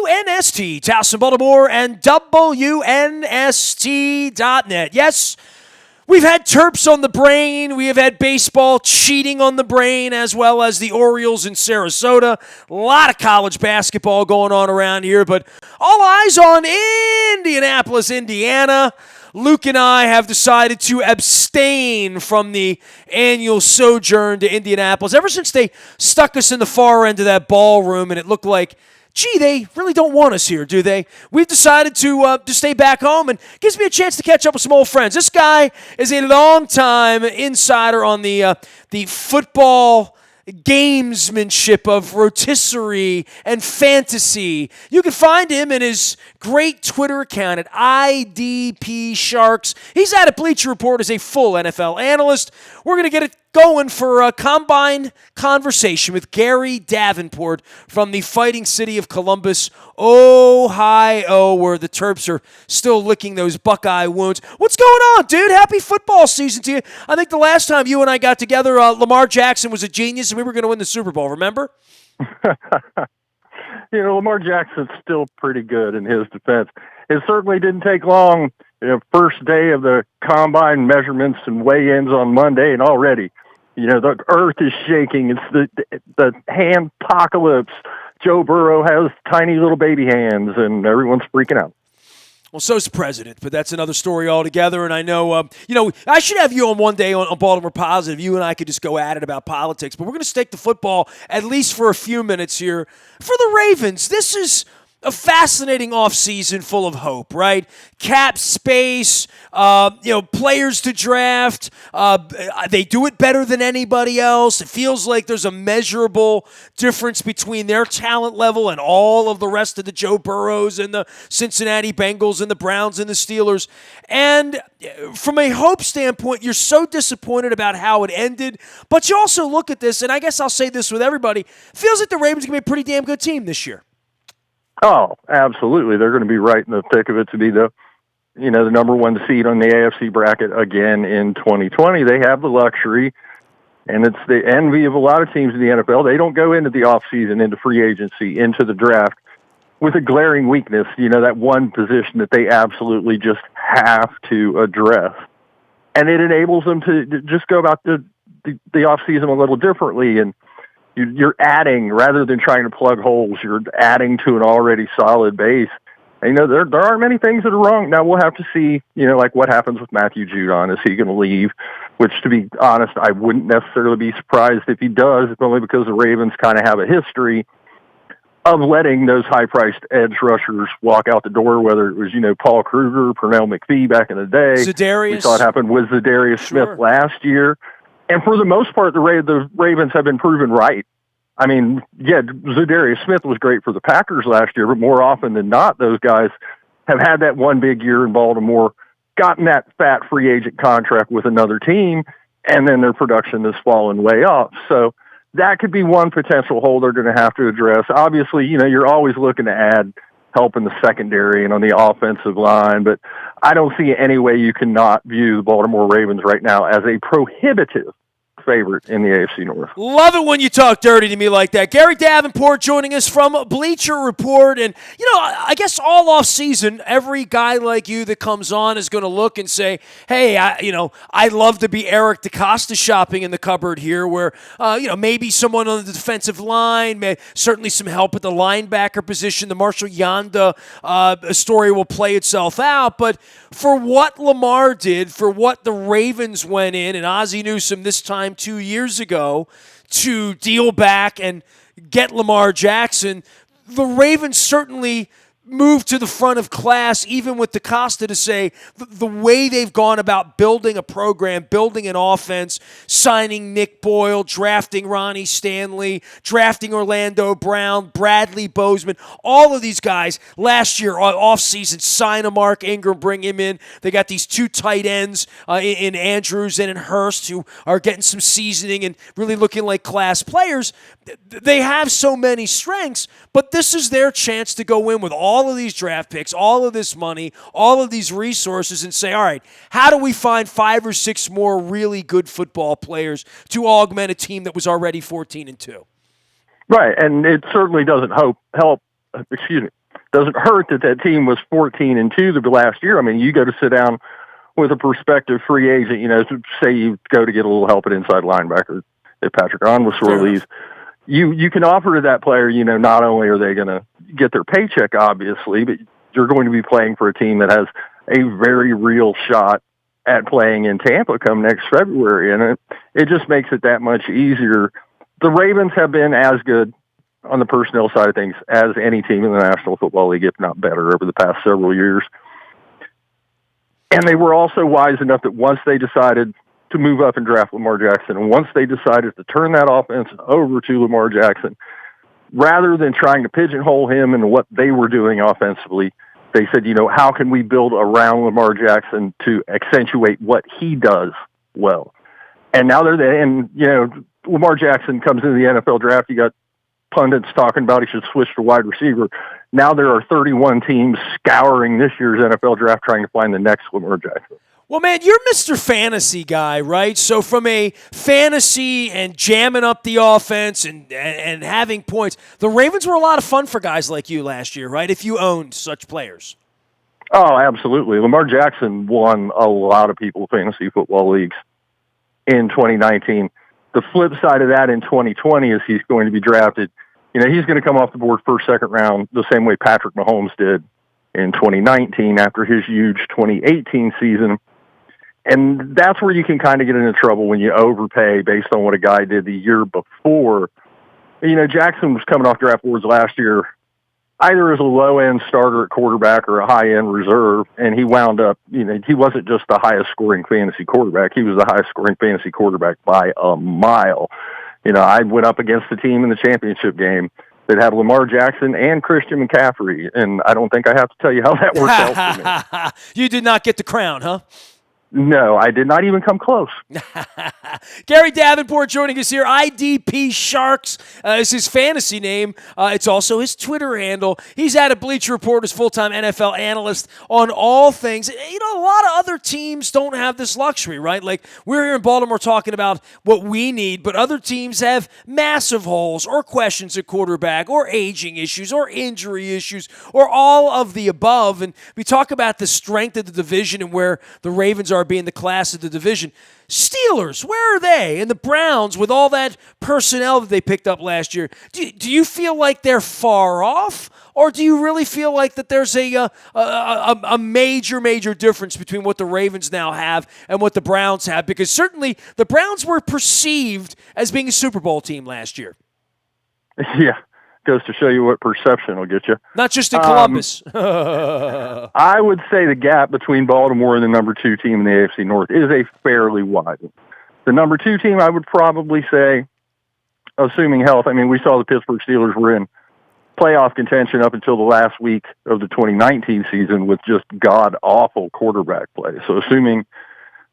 WNST, Towson, Baltimore, and WNST.net. Yes, we've had Terps on the brain. We have had baseball cheating on the brain, as well as the Orioles in Sarasota. A lot of college basketball going on around here, but all eyes on Indianapolis, Indiana. Luke and I have decided to abstain from the annual sojourn to Indianapolis ever since they stuck us in the far end of that ballroom and it looked like, gee, they really don't want us here, do they? We've decided to stay back home, and gives me a chance to catch up with some old friends. This guy is a longtime insider on the football gamesmanship of rotisserie and fantasy. You can find him in his great Twitter account at IDP Sharks. He's out at Bleacher Report as a full NFL analyst. We're going to get it going for a combine conversation with Gary Davenport from the fighting city of Columbus, Ohio, where the Terps are still licking those Buckeye wounds. What's going on, dude? Happy football season to you. I think the last time you and I got together, Lamar Jackson was a genius and we were going to win the Super Bowl, remember? Lamar Jackson's still pretty good in his defense. It certainly didn't take long. First day of the combine measurements and weigh-ins on Monday, and already, the earth is shaking. It's the hand apocalypse. Joe Burrow has tiny little baby hands, and everyone's freaking out. Well, so's the president, but that's another story altogether. And I know, I should have you on one day on Baltimore Positive. You and I could just go at it about politics, but we're going to stick to football at least for a few minutes here. For the Ravens, this is a fascinating offseason full of hope, right? Cap space, players to draft. They do it better than anybody else. It feels like there's a measurable difference between their talent level and all of the rest of the Joe Burrows and the Cincinnati Bengals and the Browns and the Steelers. And from a hope standpoint, you're so disappointed about how it ended. But you also look at this, and I guess I'll say this with everybody, feels like the Ravens are going to be a pretty damn good team this year. Oh, absolutely. They're going to be right in the thick of it to be the number one seed on the AFC bracket again in 2020. They have the luxury, and it's the envy of a lot of teams in the NFL. They don't go into the offseason, into free agency, into the draft with a glaring weakness, that one position that they absolutely just have to address. And it enables them to just go about the offseason a little differently, and you're adding, rather than trying to plug holes, you're adding to an already solid base. And, there aren't many things that are wrong. Now, we'll have to see, like what happens with Matthew Judon. Is he going to leave? Which, to be honest, I wouldn't necessarily be surprised if he does, if only because the Ravens kind of have a history of letting those high-priced edge rushers walk out the door, whether it was, Paul Kruger, Pernell McPhee back in the day. Za'Darius. We saw it happen with Za'Darius Smith last year. And for the most part, the Ravens have been proven right. I mean, yeah, Za'Darius Smith was great for the Packers last year, but more often than not, those guys have had that one big year in Baltimore, gotten that fat free agent contract with another team, and then their production has fallen way off. So that could be one potential hole they're going to have to address. Obviously, you're always looking to add help in the secondary and on the offensive line, but I don't see any way you cannot view the Baltimore Ravens right now as a prohibitive favorite in the AFC North. Love it when you talk dirty to me like that. Gary Davenport joining us from Bleacher Report. And, I guess all off season, every guy like you that comes on is going to look and say, hey, I'd love to be Eric DeCosta shopping in the cupboard here where, maybe someone on the defensive line, certainly some help at the linebacker position. The Marshall Yanda story will play itself out. But for what Lamar did, for what the Ravens went in, and Ozzie Newsome this time 2 years ago to deal back and get Lamar Jackson, the Ravens certainly moved to the front of class, even with DeCosta, to say the way they've gone about building a program, building an offense, signing Nick Boyle, drafting Ronnie Stanley, drafting Orlando Brown, Bradley Bozeman, all of these guys last year offseason, sign a Mark Ingram, bring him in. They got these two tight ends in Andrews and in Hurst who are getting some seasoning and really looking like class players. They have so many strengths, but this is their chance to go in with all of these draft picks, all of this money, all of these resources, and say, all right, how do we find 5 or 6 more really good football players to augment a team that was already 14-2? Right, and it certainly doesn't help doesn't hurt that team was 14-2 the last year. I mean, you go to sit down with a prospective free agent, say you go to get a little help at inside linebacker if Patrick Ahn was sore leaves. You can offer to that player, not only are they going to get their paycheck, obviously, but you're going to be playing for a team that has a very real shot at playing in Tampa come next February. And it just makes it that much easier. The Ravens have been as good on the personnel side of things as any team in the National Football League, if not better, over the past several years. And they were also wise enough that once they decided to move up and draft Lamar Jackson, and once they decided to turn that offense over to Lamar Jackson, rather than trying to pigeonhole him into what they were doing offensively, they said, how can we build around Lamar Jackson to accentuate what he does well? And now they're there, and, Lamar Jackson comes into the NFL draft. You got pundits talking about he should switch to wide receiver. Now there are 31 teams scouring this year's NFL draft trying to find the next Lamar Jackson. Well, man, you're Mr. Fantasy guy, right? So from a fantasy and jamming up the offense and having points, the Ravens were a lot of fun for guys like you last year, right, if you owned such players. Oh, absolutely. Lamar Jackson won a lot of people's fantasy football leagues in 2019. The flip side of that in 2020 is he's going to be drafted. He's going to come off the board first, second round the same way Patrick Mahomes did in 2019 after his huge 2018 season. And that's where you can kind of get into trouble when you overpay based on what a guy did the year before. Jackson was coming off draft boards last year either as a low-end starter at quarterback or a high-end reserve, and he wound up, he wasn't just the highest-scoring fantasy quarterback. He was the highest-scoring fantasy quarterback by a mile. I went up against the team in the championship game that had Lamar Jackson and Christian McCaffrey, and I don't think I have to tell you how that worked out for me. You did not get the crown, huh? No, I did not even come close. Gary Davenport joining us here. IDP Sharks is his fantasy name. It's also his Twitter handle. He's at a Bleacher Report as full-time NFL analyst on all things. A lot of other teams don't have this luxury, right? Like we're here in Baltimore talking about what we need, but other teams have massive holes or questions at quarterback or aging issues or injury issues or all of the above. And we talk about the strength of the division and where the Ravens are being the class of the division. Steelers, where are they? And the Browns, with all that personnel that they picked up last year, do you feel like they're far off? Or do you really feel like that there's a major difference between what the Ravens now have and what the Browns have? Because certainly the Browns were perceived as being a Super Bowl team last year. Yeah. Goes to show you what perception will get you. Not just in Columbus. I would say the gap between Baltimore and the number 2 team in the AFC North is a fairly wide one. The number 2 team, I would probably say, assuming health, we saw the Pittsburgh Steelers were in playoff contention up until the last week of the 2019 season with just god-awful quarterback play. So assuming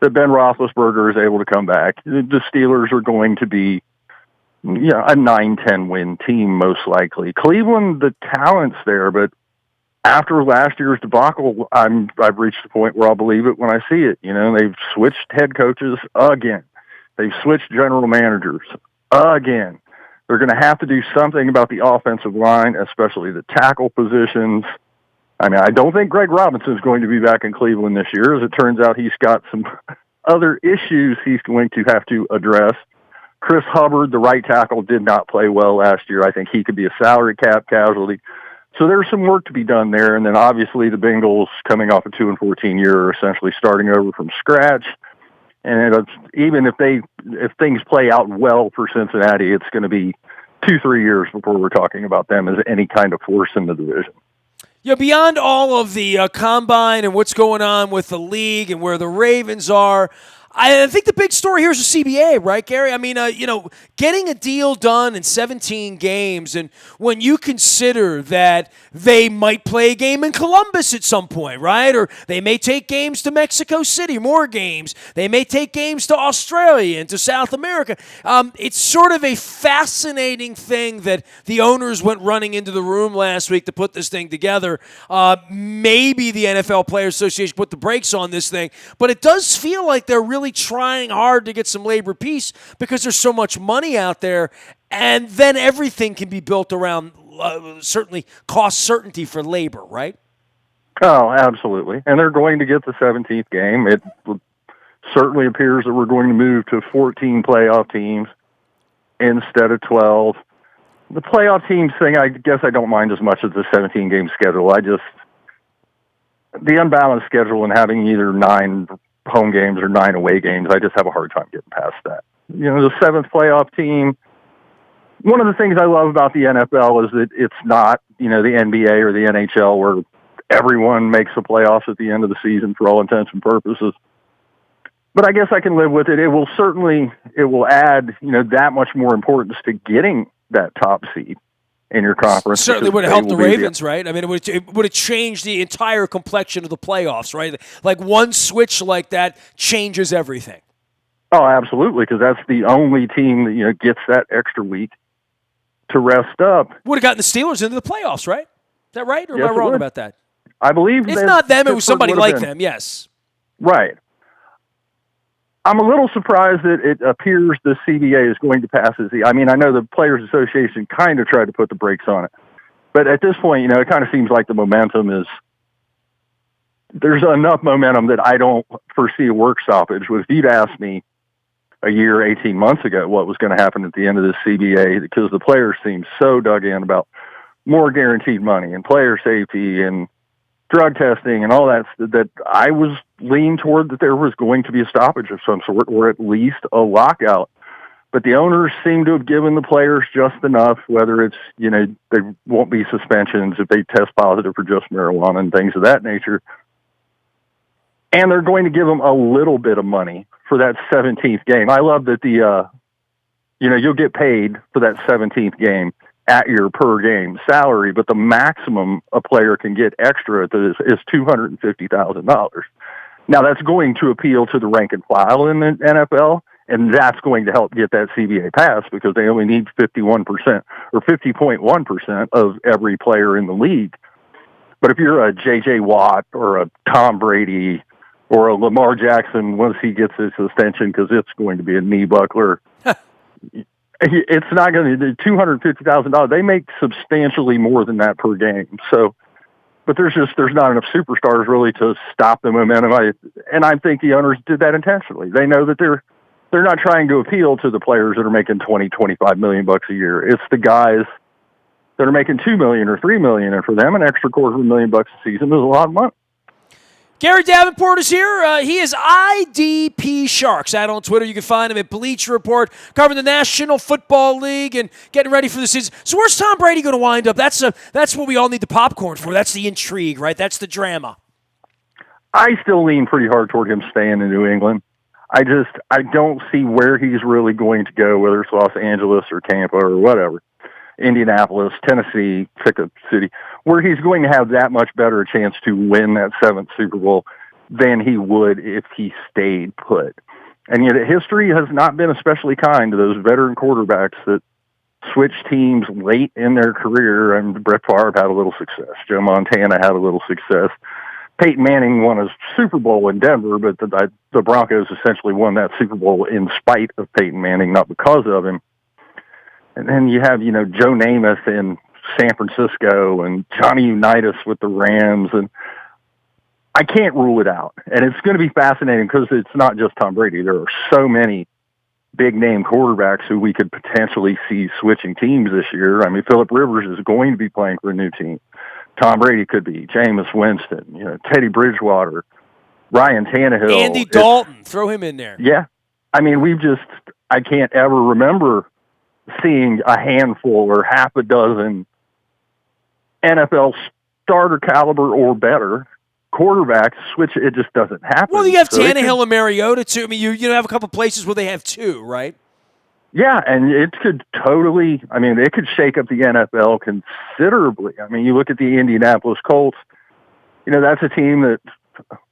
that Ben Roethlisberger is able to come back, the Steelers are going to be a 9-10 win team, most likely. Cleveland, the talent's there, but after last year's debacle, I've reached the point where I'll believe it when I see it. They've switched head coaches again. They've switched general managers again. They're going to have to do something about the offensive line, especially the tackle positions. I don't think Greg Robinson is going to be back in Cleveland this year. As it turns out, he's got some other issues he's going to have to address. Chris Hubbard, the right tackle, did not play well last year. I think he could be a salary cap casualty. So there's some work to be done there. And then obviously the Bengals, coming off a 2-14 year, are essentially starting over from scratch. And even if things play out well for Cincinnati, it's going to be 2-3 years before we're talking about them as any kind of force in the division. Beyond all of the combine and what's going on with the league and where the Ravens are, I think the big story here is the CBA, right, Gary? Getting a deal done in 17 games, and when you consider that they might play a game in Columbus at some point, right? Or they may take games to Mexico City, more games. They may take games to Australia and to South America. It's sort of a fascinating thing that the owners went running into the room last week to put this thing together. Maybe the NFL Players Association put the brakes on this thing, but it does feel like they're really trying hard to get some labor peace because there's so much money out there, and then everything can be built around certainly cost certainty for labor, right? Oh, absolutely. And they're going to get the 17th game. It certainly appears that we're going to move to 14 playoff teams instead of 12. The playoff teams thing, I guess I don't mind as much as the 17-game schedule. The unbalanced schedule and having either 9 home games or 9 away games, I just have a hard time getting past that. The 7th playoff team, one of the things I love about the NFL is that it's not, the NBA or the NHL where everyone makes the playoffs at the end of the season for all intents and purposes. But I guess I can live with it. It will add, that much more importance to getting that top seed in your conference. Certainly would have helped the Ravens, right? I mean, it would have changed the entire complexion of the playoffs, right? Like one switch like that changes everything. Oh, absolutely, because that's the only team that gets that extra week to rest up. Would have gotten the Steelers into the playoffs, right? Is that right, or yes, am I wrong about that? I believe if not them, it was somebody like them. Yes, right. I'm a little surprised that it appears the CBA is going to pass this. I mean, I know the Players Association kind of tried to put the brakes on it. But at this point, it kind of seems like the momentum there's enough momentum that I don't foresee a work stoppage. If you'd asked me a year, 18 months ago what was going to happen at the end of this CBA, because the players seemed so dug in about more guaranteed money and player safety and drug testing and all that I was leaning toward that there was going to be a stoppage of some sort or at least a lockout. But the owners seem to have given the players just enough, whether it's, they won't be suspensions if they test positive for just marijuana and things of that nature. And they're going to give them a little bit of money for that 17th game. I love that you'll get paid for that 17th game at your per game salary, but the maximum a player can get extra is $250,000. Now that's going to appeal to the rank and file in the NFL, and that's going to help get that CBA passed because they only need 51% or 50.1% of every player in the league. But if you're a J.J. Watt or a Tom Brady or a Lamar Jackson, once he gets his suspension, because it's going to be a knee buckler, it's not going to do $250,000. They make substantially more than that per game. So, but there's not enough superstars really to stop the momentum. I think the owners did that intentionally. They know that they're not trying to appeal to the players that are making $20-25 million bucks a year. It's the guys that are making $2 million or $3 million, and for them, an extra $250,000 bucks a season is a lot of money. Gary Davenport is here. He is IDP Sharks. Out on Twitter, you can find him at Bleacher Report, covering the National Football League and getting ready for the season. So where's Tom Brady going to wind up? That's what we all need the popcorn for. That's the intrigue, right? That's the drama. I still lean pretty hard toward him staying in New England. I don't see where he's really going to go, whether it's Los Angeles or Tampa or whatever. Indianapolis, Tennessee, pick a city, where he's going to have that much better a chance to win that 7th Super Bowl than he would if he stayed put. And yet history has not been especially kind to those veteran quarterbacks that switch teams late in their career. And Brett Favre had a little success. Joe Montana had a little success. Peyton Manning won a Super Bowl in Denver, but the Broncos essentially won that Super Bowl in spite of Peyton Manning, not because of him. And then you have, Joe Namath in San Francisco and Johnny Unitas with the Rams. And I can't rule it out. And it's going to be fascinating because it's not just Tom Brady. There are so many big-name quarterbacks who we could potentially see switching teams this year. I mean, Phillip Rivers is going to be playing for a new team. Tom Brady could be. Jameis Winston, Teddy Bridgewater, Ryan Tannehill. Andy Dalton. Throw him in there. Yeah. I mean, I can't ever remember seeing a handful or half a dozen NFL starter caliber or better quarterbacks switch. It just doesn't happen. Well, you have Tannehill and Mariota too. I mean, you have a couple places where they have two, right? Yeah, and it could it could shake up the NFL considerably. I mean, you look at the Indianapolis Colts, that's a team that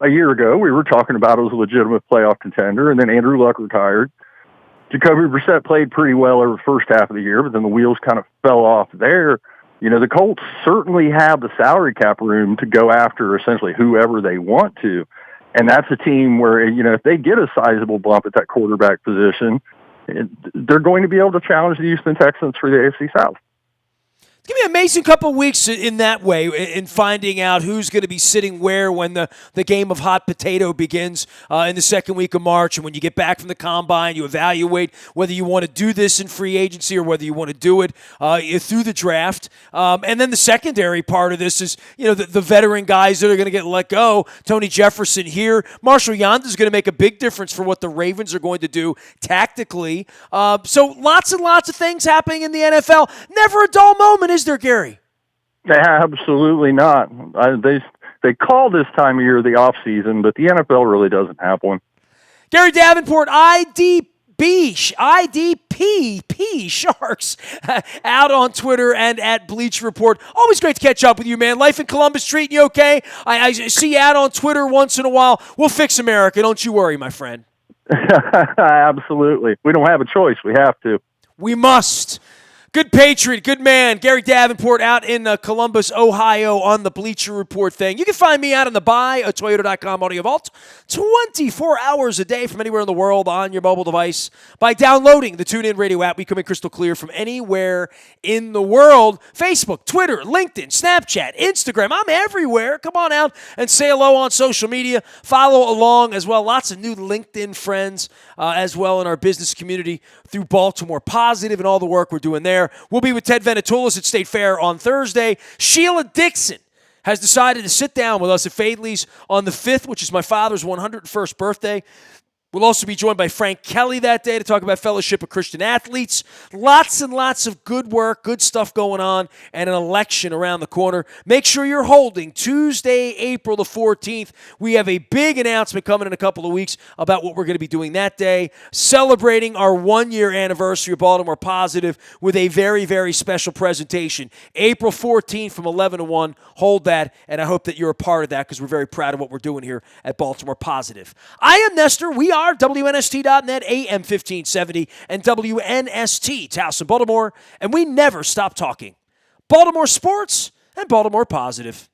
a year ago we were talking about as a legitimate playoff contender, and then Andrew Luck retired. Jacoby Brissett played pretty well over the first half of the year, but then the wheels kind of fell off there. The Colts certainly have the salary cap room to go after essentially whoever they want to. And that's a team where, if they get a sizable bump at that quarterback position, they're going to be able to challenge the Houston Texans for the AFC South. It's going to be an amazing couple of weeks in that way, in finding out who's going to be sitting where when the game of hot potato begins in the second week of March. And when you get back from the combine, you evaluate whether you want to do this in free agency or whether you want to do it through the draft. And then the secondary part of this is, the veteran guys that are going to get let go. Tony Jefferson here. Marshall Yanda is going to make a big difference for what the Ravens are going to do tactically. So lots and lots of things happening in the NFL. Never a dull moment, is there, Gary? Absolutely not. They call this time of year the offseason, but the NFL really doesn't have one. Gary Davenport, IDP Sharks, out on Twitter and at Bleacher Report. Always great to catch up with you, man. Life in Columbus treating you okay? I see you out on Twitter once in a while. We'll fix America. Don't you worry, my friend. Absolutely. We don't have a choice. We have to. We must. Good Patriot, good man. Gary Davenport out in Columbus, Ohio on the Bleacher Report thing. You can find me out on the Toyota.com audio vault 24 hours a day from anywhere in the world on your mobile device by downloading the TuneIn Radio app. We come in crystal clear from anywhere in the world. Facebook, Twitter, LinkedIn, Snapchat, Instagram. I'm everywhere. Come on out and say hello on social media. Follow along as well. Lots of new LinkedIn friends as well in our business community through Baltimore Positive and all the work we're doing there. We'll be with Ted Venetoulis at State Fair on Thursday. Sheila Dixon has decided to sit down with us at Fadley's on the 5th, which is my father's 101st birthday. We'll also be joined by Frank Kelly that day to talk about Fellowship of Christian Athletes. Lots and lots of good work, good stuff going on, and an election around the corner. Make sure you're holding Tuesday, April the 14th. We have a big announcement coming in a couple of weeks about what we're going to be doing that day, celebrating our 1-year anniversary of Baltimore Positive with a very, very special presentation. April 14th from 11 to 1. Hold that, and I hope that you're a part of that because we're very proud of what we're doing here at Baltimore Positive. I am Nestor. We are WNST.net, AM 1570, and WNST, Towson, Baltimore, and we never stop talking Baltimore sports and Baltimore Positive.